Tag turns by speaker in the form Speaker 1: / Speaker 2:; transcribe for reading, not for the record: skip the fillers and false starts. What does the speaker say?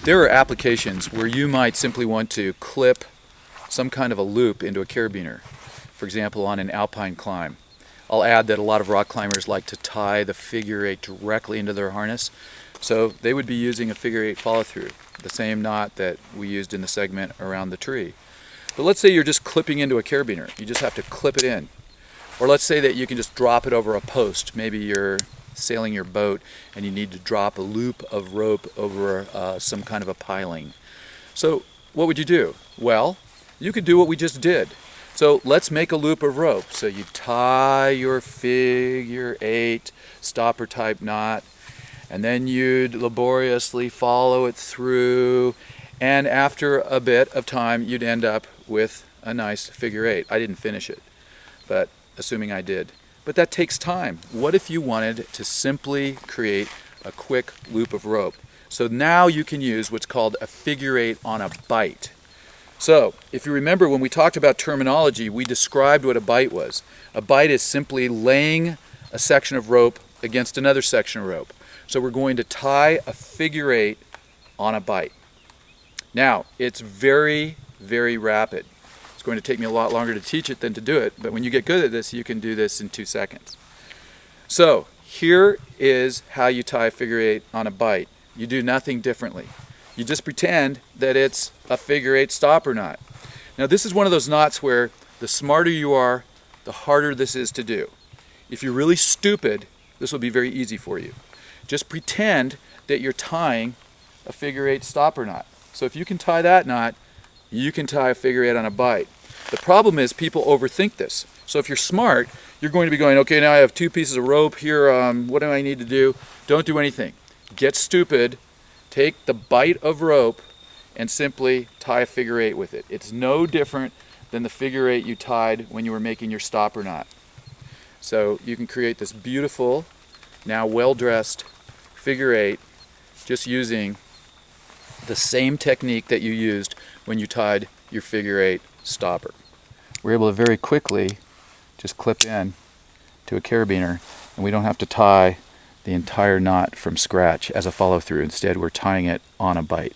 Speaker 1: There are applications where you might simply want to clip some kind of a loop into a carabiner, for example on an alpine climb. I'll add that a lot of rock climbers like to tie the figure eight directly into their harness, so they would be using a figure eight follow through, the same knot that we used in the segment around the tree. But let's say you're just clipping into a carabiner, you just have to clip it in. Or let's say that you can just drop it over a post. Maybe you're sailing your boat and you need to drop a loop of rope over some kind of a piling. So what would you do? Well, you could do what we just did. So let's make a loop of rope. So you tie your figure eight stopper type knot, and then you'd laboriously follow it through, and after a bit of time you'd end up with a nice figure eight. I didn't finish it, but assuming I did. But that takes time. What if you wanted to simply create a quick loop of rope? So now you can use what's called a figure eight on a bight. So if you remember when we talked about terminology, we described what a bight was. A bight is simply laying a section of rope against another section of rope. So we're going to tie a figure eight on a bight. Now, it's very, very rapid. It's going to take me a lot longer to teach it than to do it, but when you get good at this, you can do this in 2 seconds. So here is how you tie a figure eight on a bight. You do nothing differently. You just pretend that it's a figure eight stopper knot. Now this is one of those knots where the smarter you are, the harder this is to do. If you're really stupid, this will be very easy for you. Just pretend that you're tying a figure eight stopper knot. So if you can tie that knot, you can tie a figure eight on a bight. The problem is people overthink this. So if you're smart, you're going to be going, okay, now I have 2 pieces of rope here, what do I need to do? Don't do anything. Get stupid, take the bight of rope and simply tie a figure eight with it. It's no different than the figure eight you tied when you were making your stopper knot. So you can create this beautiful, now well-dressed figure eight just using the same technique that you used when you tied your figure eight stopper. We're able to very quickly just clip in to a carabiner, and we don't have to tie the entire knot from scratch as a follow-through. Instead, we're tying it on a bight.